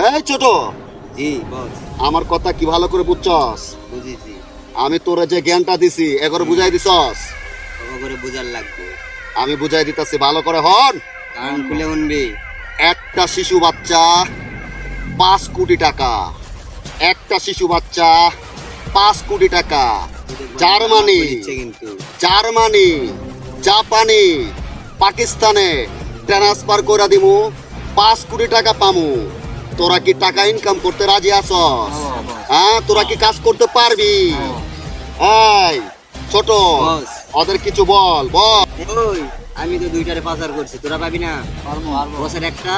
এই ছোট, জি বস। আমার কথা কি ভালো করে বুঝছস? বুঝেছি। আমি তোরে যে জ্ঞানটা দিছি এগরে বুঝাই দিছস? ভালো করে বুঝার লাগবে। আমি বুঝাই দিতাছি, ভালো করে হন। কান খুলে শুনবি। একটা শিশু বাচ্চা 5 কোটি টাকা, একটা শিশু বাচ্চা 5 কোটি টাকা। জার্মানি, কিন্তু জার্মানি, জাপানি, পাকিস্তানে ট্রান্সফার করে দিমু, 5 কোটি টাকা পামু। তোরা কি টাকা ইনকাম করতে রাজি আছস? হ্যাঁ, তোরা কি কাজ করতে পারবি? এই ছোট, বস। ওদের কিছু বল বল। ওই আমি তো 2টারে পাচার করছি, তোরা পাবি না? বসের একটা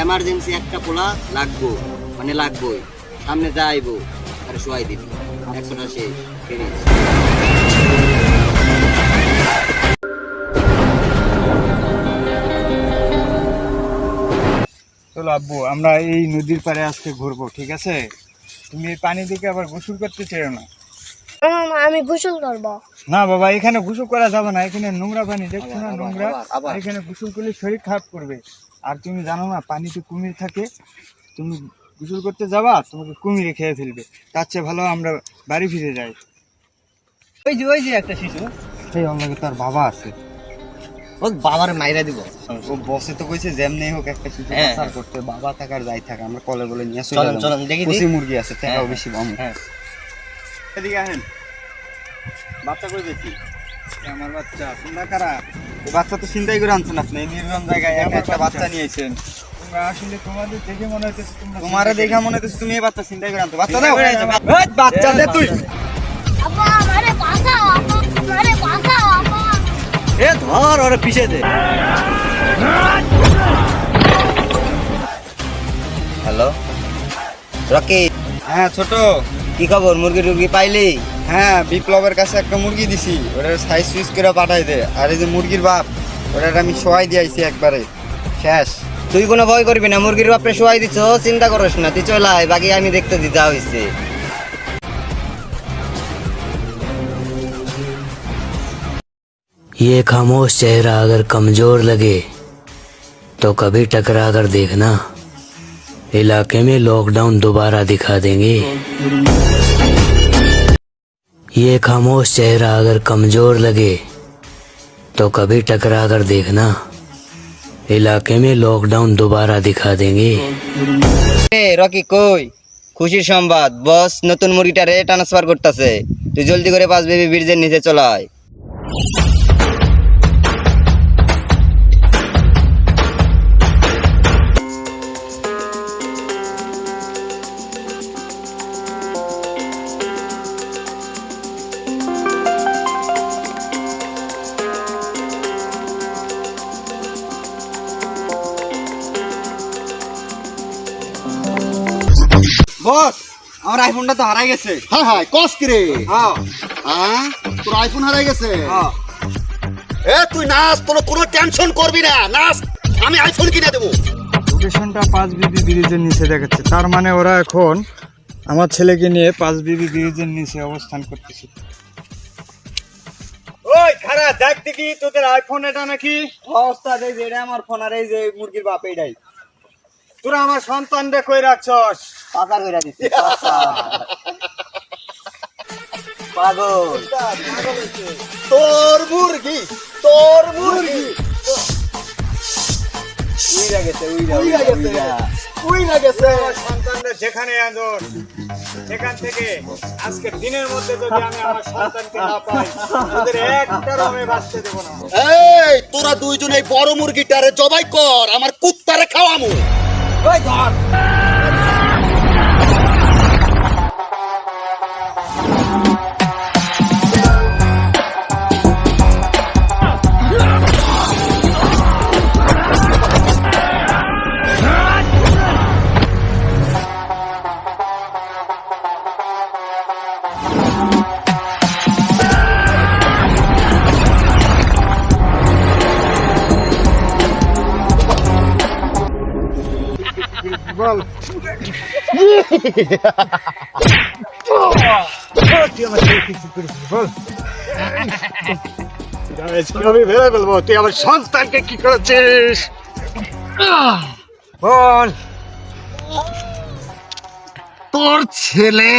এমার্জেন্সি একটা পোলা লাগবো, মানে লাগবোই। সামনে যাইবো আর শোয়াই দিবি। 100টা শেষ, ফিনিশ। চলো আব্বু, আমরা এই নদীর পাড়ে আজকে ঘুরবো, ঠিক আছে? তুমি এই পানি দিকে আবার গোসল করতে চেও না। আমি গোসল করব। না বাবা, এখানে গোসল করা যাবে না, এখানে নোংরা পানি, দেখছো না নোংরা। আর এখানে গোসল করলে শরীর খারাপ করবে। আর তুমি জানো না পানিতে কুমির থাকে, তুমি গোসল করতে যাবা তোমাকে কুমিরে খেয়ে ফেলবে। তার চেয়ে ভালো আমরা বাড়ি ফিরে যাই। ওই যে একটা শিশু, সেই অন্যকে তার বাবা আছে, ও বাবার মাইরা দিব। ও বসে তো কইছে যেমনি হোক একটা শিশু হ্যাঁ, পাচার করতে, বাবা থাকার যাই থাক আমরা কলে বলে নিয়ে আসি। চলেন চলেন দেখি কচি মুরগি আছে, টাকাও হ্যাঁ, বেশি পাবো। হ্যাঁ। এদিকে আসেন। বাচ্চা কই দেখি? আমার বাচ্চা। তোমরা কারা? এই বাচ্চা তো চিন্তাই করে আনছেন আপনি, এই নির্জন জায়গায় একা একটা বাচ্চা নিয়েছেন। তোমরা আসলে তোমাদের দেখে মনে হইতেছে তোমারে দেখা মনে হইতেছে তুমি এই বাচ্চা চিন্তাই করে আনছো। বাচ্চা দাও। এই বাচ্চা দে তুই। আব্বা আমারে বাঁচাও, আব্বা আমারে বাঁচাও, আব্বা। এ ধর ওরে পিছে দে। হ্যালো রকি, হ্যাঁ ছোট। কি খবর? মুরগি টুরগি পাইলি? হ্যাঁ, বিপ্লবের কাছে একটা মুরগি দিছি, ওটা সাইজ সুইজ করে পাঠাই দে। আর এই যে মুরগির বাপ, ওটা আমি শোয়াই দিয়েছি একবারে শেষ। তুই কোনো ভয় করবি না, মুরগির বাপরে শোয়াই দিছ, চিন্তা করিস না, তুই চল আয়, বাকি আমি দেখতে দিতে হইছে। ये खामोश चेहरा अगर कमजोर लगे तो कभी टकरा कर देखना, इलाके में लॉकडाउन दोबारा दिखा देंगे। ये खामोश चेहरा अगर कमजोर लगे तो कभी टकरा कर देखना, इलाके में लॉकडाउन दोबारा दिखा देंगे। এ রকি কই? খুশির সংবাদ, বস নতুন মুরগিটারে ট্রান্সফার করতেছে। তুই জলদি করে 5 বেবি ব্রিজের নিচে চল আয়। বস, আমার আইফোনটা তো হারাই গেছে। হ্যাঁ হ্যাঁ, কস কি রে? হ্যাঁ হ্যাঁ, তোর আইফোন হারাই গেছে? হ্যাঁ। এ তুই নাচ, তোর কোনো টেনশন করবি না, নাচ, আমি আইফোন কিনে দেবো। লোকেশনটা 5 বিবি ব্রিজের নিচে দেখাচ্ছে, তার মানে ওরা এখন আমার ছেলেকে নিয়ে 5 বিবি ব্রিজের নিচে অবস্থান করতেছে। ওই খারা দেখ দেখি তোদের আইফোন এটা নাকি? অবস্থা দেখ, এটা আমার ফোন, আর এই যে মুরগির বাপ এইটাই। তোরা আমার সন্তানরে কই রাখছস? পাচার কইরা দিছি। পাগল। তোর মুরগি, তোর মুরগি উইরা গেছে, উইরা গেছে, উইরা গেছে। আমার সন্তানরা যেখানে আদর, সেখান থেকে আজকের দিনের মধ্যে যদি আমি আমার সন্তানকে না পাই, ওদের একটারও আমি বাঁচতে দেবো না। এই তোরা দুইজন এই বড় মুরগিটারে জবাই কর, আমার কুত্তারে খাওয়ামু। ওই ধর। বল। আমি ভেবে বলবো তুই আমার সন্তানকে কি করেছিস? বল। তোর ছেলে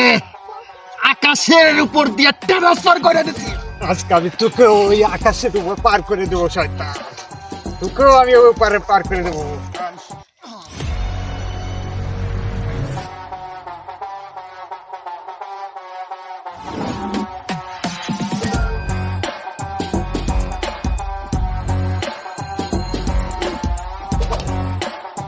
আকাশের উপর দিয়ে ট্রান্সফার করে দিছি। আজকে আমি তোকে ওই আকাশের উপর পার করে দেবো শয়তান, তোকেও আমি ওই পারে পার করে দেবো।